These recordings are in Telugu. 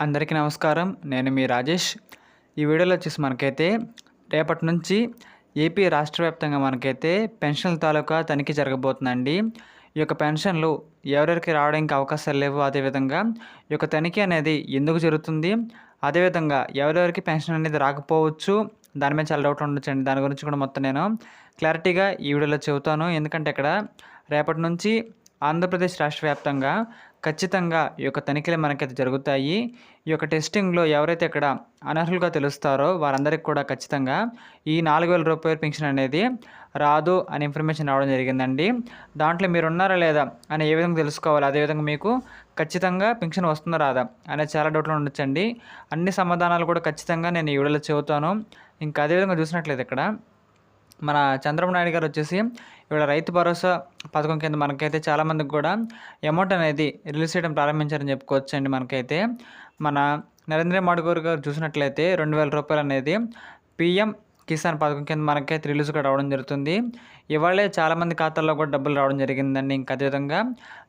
అందరికీ నమస్కారం. నేను మీ రాజేష్. ఈ వీడియోలో వచ్చేసి మనకైతే రేపటి నుంచి ఏపీ రాష్ట్ర వ్యాప్తంగా మనకైతే పెన్షన్ల తాలూకా తనిఖీ జరగబోతుందండి. ఈ యొక్క పెన్షన్లు ఎవరెవరికి రావడానికి అవకాశాలు లేవు, అదేవిధంగా ఈ యొక్క తనిఖీ అనేది ఎందుకు జరుగుతుంది, అదేవిధంగా ఎవరెవరికి పెన్షన్ అనేది రాకపోవచ్చు, దాని మీద చాలా డౌట్లు ఉండొచ్చండి. దాని గురించి కూడా మొత్తం నేను క్లారిటీగా ఈ వీడియోలో చెబుతాను. ఎందుకంటే ఇక్కడ రేపటి నుంచి ఆంధ్రప్రదేశ్ రాష్ట్ర వ్యాప్తంగా ఖచ్చితంగా ఈ యొక్క తనిఖీలు మనకైతే జరుగుతాయి. ఈ యొక్క టెస్టింగ్‌లో ఎవరైతే ఇక్కడ అనర్హులుగా తెలుస్తారో వారందరికీ కూడా ఖచ్చితంగా ఈ రూ. 4,000 పెన్షన్ అనేది రాదు అనే ఇన్ఫర్మేషన్ రావడం జరిగిందండి. దాంట్లో మీరున్నారా లేదా అని ఏ విధంగా తెలుసుకోవాలి, అదేవిధంగా మీకు ఖచ్చితంగా పెన్షన్ వస్తుందా రాదా అనేది చాలా డౌట్లు ఉండొచ్చండి. అన్ని సమాధానాలు కూడా ఖచ్చితంగా నేను ఈ వీడియోలో చెబుతాను. ఇంకా అదేవిధంగా చూసినట్లయితే ఇక్కడ మన చంద్రబాబు నాయుడు గారు వచ్చేసి ఇవాళ రైతు భరోసా పథకం కింద మనకైతే చాలామందికి కూడా అమౌంట్ అనేది రిలీజ్ చేయడం ప్రారంభించారని చెప్పుకోవచ్చండి. మనకైతే మన నరేంద్ర మోడీ గారు చూసినట్లయితే రూ. 2,000 అనేది పీఎం కిసాన్ పథకం కింద మనకైతే రిలీజ్ కూడా రావడం జరుగుతుంది. ఇవాళే చాలామంది ఖాతాల్లో కూడా డబ్బులు రావడం జరిగిందండి. ఇంకా అదేవిధంగా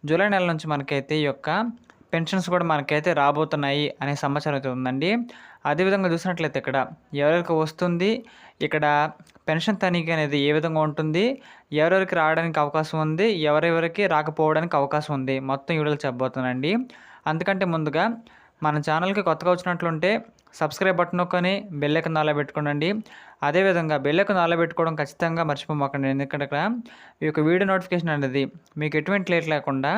జూలై నెల నుంచి మనకైతే ఈ యొక్క పెన్షన్స్ కూడా మనకైతే రాబోతున్నాయి అనే సమాచారం అయితే ఉందండి. అదేవిధంగా చూసినట్లయితే ఇక్కడ ఎవరికి వస్తుంది, ఇక్కడ పెన్షన్ తనిఖీ అనేది ఏ విధంగా ఉంటుంది, ఎవరెవరికి రావడానికి అవకాశం ఉంది, ఎవరెవరికి రాకపోవడానికి అవకాశం ఉంది, మొత్తం ఈ వీడియోలో చెప్పబోతున్నానండి. అందుకంటే ముందుగా మన ఛానల్కి కొత్తగా వచ్చినట్లుంటే సబ్స్క్రైబ్ బటన్ నొక్కొని బెల్ ఐకాన్ ఆన్లో పెట్టుకోండి. అదేవిధంగా బెల్ ఐకాన్ ఆన్లో పెట్టుకోవడం ఖచ్చితంగా మర్చిపోమాకండి. ఎందుకంటే ఇక్కడ ఈ యొక్క వీడియో నోటిఫికేషన్ అనేది మీకు ఎటువంటి లేట్ లేకుండా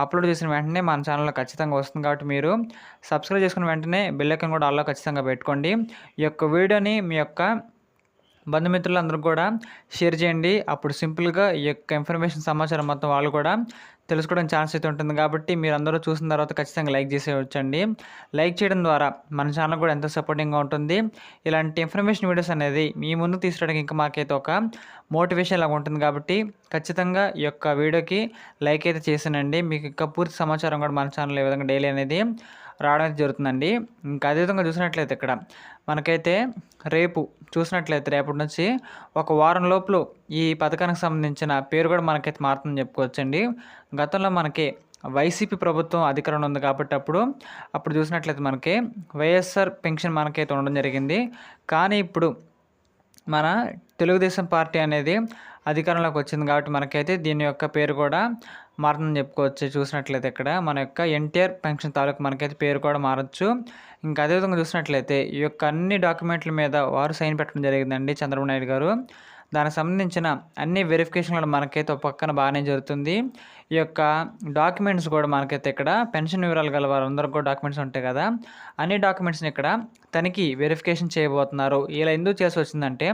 అప్లోడ్ చేసిన వెంటనే మన ఛానల్లో ఖచ్చితంగా వస్తుంది. కాబట్టి మీరు సబ్స్క్రైబ్ చేసుకున్న వెంటనే బెల్ ఐకాన్ కూడా ఆన్లో ఖచ్చితంగా పెట్టుకోండి. ఈ యొక్క వీడియోని మీ యొక్క బంధుమిత్రులందరూ కూడా షేర్ చేయండి. అప్పుడు సింపుల్గా ఈ యొక్క ఇన్ఫర్మేషన్ సమాచారం మొత్తం వాళ్ళు కూడా తెలుసుకోవడానికి ఛాన్స్ అయితే ఉంటుంది. కాబట్టి మీరు అందరూ చూసిన తర్వాత ఖచ్చితంగా లైక్ చేసేయచ్చండి. లైక్ చేయడం ద్వారా మన ఛానల్ కూడా ఎంతో సపోర్టింగ్గా ఉంటుంది. ఇలాంటి ఇన్ఫర్మేషన్ వీడియోస్ అనేది మీ ముందుకు తీసుకురావడానికి ఇంకా మాకైతే ఒక మోటివేషన్ లాగా ఉంటుంది. కాబట్టి ఖచ్చితంగా ఈ యొక్క వీడియోకి లైక్ అయితే చేసానండి. మీకు ఇంకా పూర్తి సమాచారం కూడా మన ఛానల్ ఏ విధంగా డైలీ అనేది రావడం అయితే జరుగుతుందండి. ఇంకా అదేవిధంగా చూసినట్లయితే ఇక్కడ మనకైతే రేపు చూసినట్లయితే రేపటి నుంచి ఒక వారం లోపల ఈ పథకానికి సంబంధించిన పేరు కూడా మనకైతే మారుతుందని చెప్పుకోవచ్చండి. గతంలో మనకి వైసీపీ ప్రభుత్వం అధికారంలో ఉంది కాబట్టి అప్పుడు చూసినట్లయితే మనకి వైఎస్ఆర్ పెన్షన్ మనకైతే ఉండడం జరిగింది. కానీ ఇప్పుడు మన తెలుగుదేశం పార్టీ అనేది అధికారంలోకి వచ్చింది కాబట్టి మనకైతే దీని యొక్క పేరు కూడా మారుతుందని చెప్పుకోవచ్చు. చూసినట్లయితే ఇక్కడ మన యొక్క ఎన్టీఆర్ పెన్షన్ తాలూకు మనకైతే పేరు కూడా మారచ్చు. ఇంకా అదేవిధంగా చూసినట్లయితే ఈ యొక్క అన్ని డాక్యుమెంట్ల మీద వారు సైన్ పెట్టడం జరిగిందండి చంద్రబాబు నాయుడు గారు. దానికి సంబంధించిన అన్ని వెరిఫికేషన్లు మనకైతే ఒక పక్కన బాగానే జరుగుతుంది. ఈ యొక్క డాక్యుమెంట్స్ కూడా మనకైతే ఇక్కడ పెన్షన్ వివరాలు గల వారందరూ కూడా డాక్యుమెంట్స్ ఉంటాయి కదా, అన్ని డాక్యుమెంట్స్ని ఇక్కడ తనిఖీ వెరిఫికేషన్ చేయబోతున్నారు. ఇలా ఎందుకు చేసి వచ్చిందంటే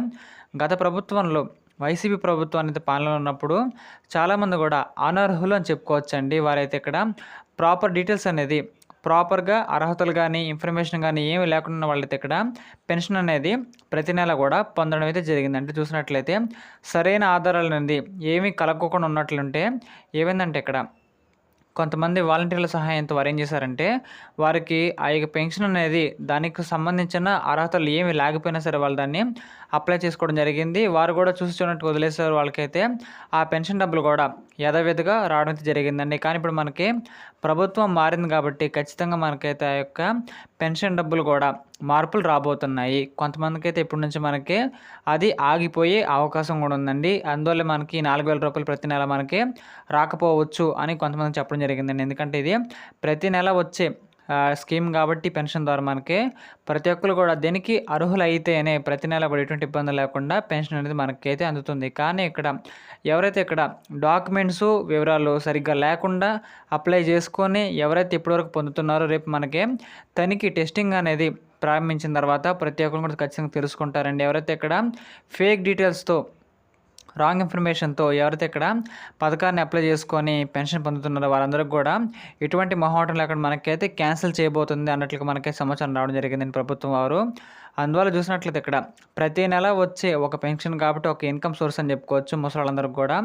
గత ప్రభుత్వంలో వైసీపీ ప్రభుత్వం అనేది పాలనలో ఉన్నప్పుడు చాలామంది కూడా అనర్హులు అని చెప్పుకోవచ్చండి. వారైతే ఇక్కడ ప్రాపర్ డీటెయిల్స్ అనేది ప్రాపర్గా అర్హతలు కానీ ఇన్ఫర్మేషన్ కానీ ఏమీ లేకుండా వాళ్ళైతే ఇక్కడ పెన్షన్ అనేది ప్రతి నెల కూడా పొందడం అయితే జరిగింది. అంటే చూసినట్లయితే సరైన ఆధారాలు అనేది ఏమీ కలగకుండా ఉన్నట్లుంటే ఏమైందంటే ఇక్కడ కొంతమంది వాలంటీర్ల సహాయంతో వారు ఏం చేశారంటే వారికి ఆ యొక్క పెన్షన్ అనేది దానికి సంబంధించిన అర్హతలు ఏమి లేకపోయినా సరే వాళ్ళు దాన్ని అప్లై చేసుకోవడం జరిగింది. వారు కూడా చూస్తున్నట్టు వదిలేసారు. వాళ్ళకైతే ఆ పెన్షన్ డబ్బులు కూడా యథావిధిగా రావడం అయితే జరిగిందండి. కానీ ఇప్పుడు మనకి ప్రభుత్వం మారింది కాబట్టి ఖచ్చితంగా మనకైతే ఆ యొక్క పెన్షన్ డబ్బులు కూడా మార్పులు రాబోతున్నాయి. కొంతమందికి అయితే ఇప్పటి నుంచి మనకి అది ఆగిపోయే అవకాశం కూడా ఉందండి. అందువల్ల మనకి రూ. 4,000 ప్రతి నెల మనకి రాకపోవచ్చు అని కొంతమంది చెప్పడం జరిగిందండి. ఎందుకంటే ఇది ప్రతి నెల వచ్చే స్కీమ్ కాబట్టి పెన్షన్ ద్వారా మనకి ప్రతి ఒక్కరు కూడా దేనికి అర్హులైతేనే ప్రతి నెల కూడా ఎటువంటి ఇబ్బందులు లేకుండా పెన్షన్ అనేది మనకైతే అందుతుంది. కానీ ఇక్కడ ఎవరైతే ఇక్కడ డాక్యుమెంట్స్ వివరాలు సరిగ్గా లేకుండా అప్లై చేసుకొని ఎవరైతే ఇప్పటివరకు పొందుతున్నారో రేపు మనకి తనిఖీ టెస్టింగ్ అనేది ప్రారంభించిన తర్వాత ప్రతి ఒక్కరు కూడా ఖచ్చితంగా తెలుసుకుంటారండి. ఎవరైతే ఇక్కడ ఫేక్ డీటెయిల్స్తో రాంగ్ ఇన్ఫర్మేషన్తో ఎవరైతే ఇక్కడ పథకాన్ని అప్లై చేసుకొని పెన్షన్ పొందుతున్నారో వారందరికీ కూడా ఎటువంటి మొహమాటం లేకుండా మనకైతే క్యాన్సిల్ చేయబోతుంది అన్నట్లుగా మనకైతే సమాచారం రావడం జరిగిందని ప్రభుత్వం వారు. అందువల్ల చూసినట్లయితే ఇక్కడ ప్రతి నెల వచ్చే ఒక పెన్షన్ కాబట్టి ఒక ఇన్కమ్ సోర్స్ అని చెప్పుకోవచ్చు ముసలి వాళ్ళందరికీ కూడా.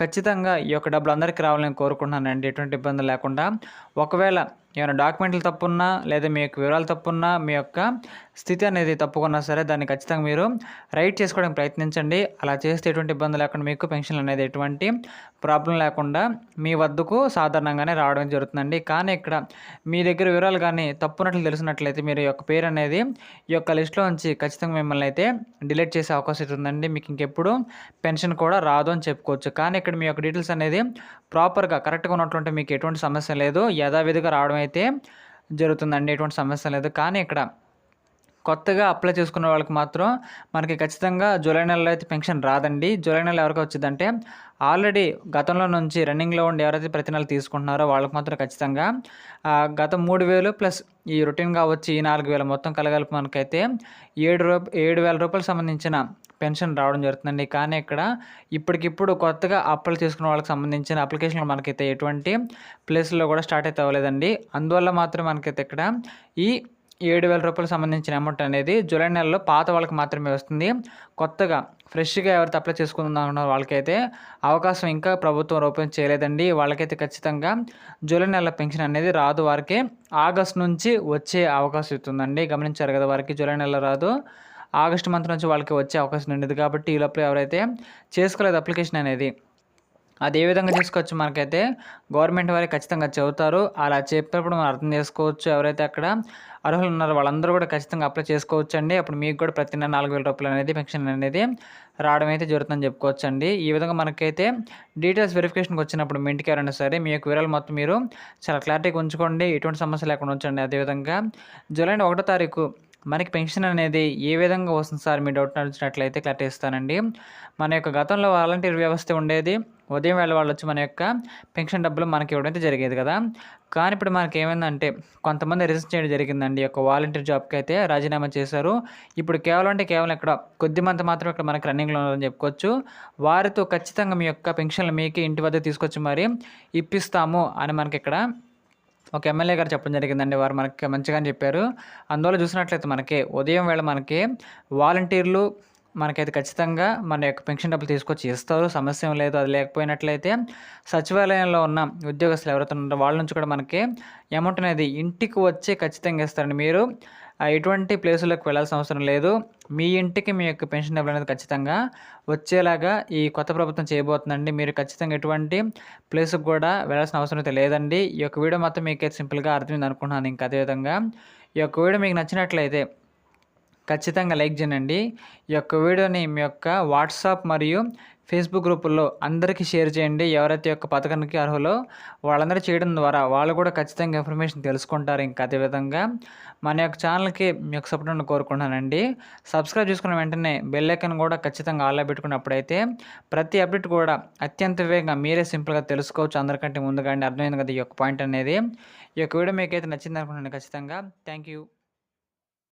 ఖచ్చితంగా ఈ యొక్క డబ్బులు అందరికీ రావాలని కోరుకుంటున్నానండి, ఎటువంటి ఇబ్బంది లేకుండా. ఒకవేళ ఏమైనా డాక్యుమెంట్లు తప్పున్నా లేదా మీ యొక్క వివరాలు తప్పున్నా మీ యొక్క స్థితి అనేది తప్పుకున్నా సరే దాన్ని ఖచ్చితంగా మీరు రైట్ చేసుకోవడానికి ప్రయత్నించండి. అలా చేస్తే ఎటువంటి ఇబ్బంది లేకుండా మీకు పెన్షన్ అనేది ఎటువంటి ప్రాబ్లం లేకుండా మీ వద్దకు సాధారణంగానే రావడం జరుగుతుందండి. కానీ ఇక్కడ మీ దగ్గర వివరాలు కానీ తప్పున్నట్లు తెలిసినట్లయితే మీరు యొక్క పేరు అనేది ఈ యొక్క లిస్ట్‌లో నుంచి ఖచ్చితంగా మిమ్మల్ని అయితే డిలీట్ చేసే అవకాశం అయితే ఉందండి. మీకు ఇంకెప్పుడు పెన్షన్ కూడా రాదు అని చెప్పుకోవచ్చు. కానీ ఇక్కడ మీ యొక్క డీటెయిల్స్ అనేది ప్రాపర్‌గా కరెక్ట్‌గా ఉన్నట్లుంటే మీకు ఎటువంటి సమస్య లేదు. యథావిధిగా రావడం అయితే జరుగుతుందండి. ఎటువంటి సమస్య లేదు. కానీ ఇక్కడ కొత్తగా అప్లై చేసుకున్న వాళ్ళకి మాత్రం మనకి ఖచ్చితంగా జూలై నెలలో అయితే పెన్షన్ రాదండి. జూలై నెలలో ఎవరికి వచ్చిందంటే ఆల్రెడీ గతంలో నుంచి రన్నింగ్‌లో ఉండి ఎవరైతే ప్రతి నెల తీసుకుంటున్నారో వాళ్ళకి మాత్రం ఖచ్చితంగా గత 3000 ప్లస్ ఈ రొటీన్‌గా వచ్చి ఈ 4000 మొత్తం కలగలిపి మనకైతే రూ. 7,000 సంబంధించిన పెన్షన్ రావడం జరుగుతుందండి. కానీ ఇక్కడ ఇప్పటికిప్పుడు కొత్తగా అప్లై చేసుకున్న వాళ్ళకి సంబంధించిన అప్లికేషన్‌లు మనకైతే ఎటువంటి ప్లేస్‌లో కూడా స్టార్ట్ అయితే అవ్వలేదండి. అందువల్ల మాత్రం మనకైతే ఇక్కడ ఈ రూ. 7,000 సంబంధించిన అమౌంట్ అనేది జూలై నెలలో పాత వాళ్ళకి మాత్రమే వస్తుంది. కొత్తగా ఫ్రెష్‌గా ఎవరైతే అప్లై చేసుకుందామన్నారో వాళ్ళకైతే అవకాశం ఇంకా ప్రభుత్వం ఓపెన్ చేయలేదండి. వాళ్ళకైతే ఖచ్చితంగా జూలై నెలలో పెన్షన్ అనేది రాదు. వారికి ఆగస్ట్ నుంచి వచ్చే అవకాశం ఉంటుందండి. గమనించారు కదా! వారికి జూలై నెలలో రాదు. ఆగస్ట్ మంత్ నుంచి వాళ్ళకి వచ్చే అవకాశం ఉండేది. కాబట్టి ఈ లోపల ఎవరైతే చేసుకోలేదు అప్లికేషన్ అనేది అది ఏ విధంగా చేసుకోవచ్చు మనకైతే గవర్నమెంట్ వారే ఖచ్చితంగా చెబుతారు. అలా చెప్పినప్పుడు మనం అర్థం చేసుకోవచ్చు. ఎవరైతే అక్కడ అర్హులు ఉన్నారో వాళ్ళందరూ కూడా ఖచ్చితంగా అప్లై చేసుకోవచ్చండి. అప్పుడు మీకు కూడా ప్రతి నెల రూ. 4,000 అనేది పెన్షన్ అనేది రావడం అయితే జరుగుతుందని చెప్పుకోవచ్చండి. ఈ విధంగా మనకైతే డీటెయిల్స్ వెరిఫికేషన్‌కి వచ్చినప్పుడు మీ ఇంటికి ఎవరైనా సరే మీ యొక్క వివరాలు మొత్తం మీరు చాలా క్లారిటీగా ఉంచుకోండి. ఎటువంటి సమస్య లేకుండా ఉంచండి. అదేవిధంగా జూలై 1 తారీఖు మనకి పెన్షన్ అనేది ఏ విధంగా వస్తుంది సార్ మీ డౌట్ నచ్చినట్లయితే క్లారిటీ ఇస్తానండి. మన యొక్క గతంలో వాలంటీర్ వ్యవస్థ ఉండేది. ఉదయం వేళ వాళ్ళు వచ్చి మన యొక్క పెన్షన్ డబ్బులు మనకి ఇవ్వడం అయితే జరిగేది కదా! కానీ ఇప్పుడు మనకి ఏమైందంటే కొంతమంది రిజైన్ చేయడం జరిగిందండి. ఈ యొక్క వాలంటీర్ జాబ్‌కి అయితే రాజీనామా చేశారు. ఇప్పుడు కేవలం ఇక్కడ కొద్దిమంది మాత్రమే ఇక్కడ మనకి రన్నింగ్‌లో ఉన్నారని చెప్పుకోవచ్చు. వారితో ఖచ్చితంగా మీ యొక్క పెన్షన్‌లు మీకే ఇంటి వద్దకు తీసుకొచ్చి మరి ఇప్పిస్తాము అని మనకిక్కడ ఒక ఎమ్మెల్యే గారు చెప్పడం జరిగిందండి. వారు మనకి మంచిగానే చెప్పారు. అందువల్ల చూసినట్లయితే మనకి ఉదయం వేళ మనకి వాలంటీర్లు మనకైతే ఖచ్చితంగా మన యొక్క పెన్షన్ డబ్బులు తీసుకొచ్చి ఇస్తారు. సమస్య ఏం లేదు. అది లేకపోయినట్లయితే సచివాలయంలో ఉన్న ఉద్యోగస్తులు ఎవరైతే ఉన్నారో వాళ్ళ నుంచి కూడా మనకి అమౌంట్ అనేది ఇంటికి వచ్చి ఖచ్చితంగా ఇస్తారండి. మీరు ఎటువంటి ప్లేసులకు వెళ్ళాల్సిన అవసరం లేదు. మీ ఇంటికి మీ యొక్క పెన్షన్ డబ్బులు అనేది ఖచ్చితంగా వచ్చేలాగా ఈ కొత్త ప్రభుత్వం చేయబోతుందండి. మీరు ఖచ్చితంగా ఎటువంటి ప్లేస్‌కి కూడా వెళ్ళాల్సిన అవసరం అయితే లేదండి. ఈ యొక్క వీడియో మొత్తం మీకైతే సింపుల్‌గా అర్థమైంది అనుకుంటున్నాను. ఇంకా అదేవిధంగా ఈ యొక్క వీడియో మీకు నచ్చినట్లయితే ఖచ్చితంగా లైక్ చేయండి. ఈ యొక్క వీడియోని మీ యొక్క వాట్సాప్ మరియు ఫేస్బుక్ గ్రూపుల్లో అందరికీ షేర్ చేయండి. ఎవరైతే యొక్క పథకానికి అర్హులో వాళ్ళందరూ చేయడం ద్వారా వాళ్ళు కూడా ఖచ్చితంగా ఇన్ఫర్మేషన్ తెలుసుకుంటారు. ఇంకా అదేవిధంగా మన యొక్క ఛానల్‌కి మీ యొక్క సపోర్ట్‌ని కోరుకుంటున్నానండి. సబ్స్క్రైబ్ చేసుకున్న వెంటనే బెల్ ఐకాన్ కూడా ఖచ్చితంగా ఆల్‌లో పెట్టుకున్నప్పుడైతే ప్రతి అప్డేట్ కూడా అత్యంత వేగంగా మీరే సింపుల్‌గా తెలుసుకోవచ్చు అందరికంటే ముందుగా. అర్థమైంది కదా ఈ యొక్క పాయింట్ అనేది. ఈ యొక్క వీడియో మీకైతే నచ్చింది అనుకుంటున్నాను ఖచ్చితంగా. Thank you.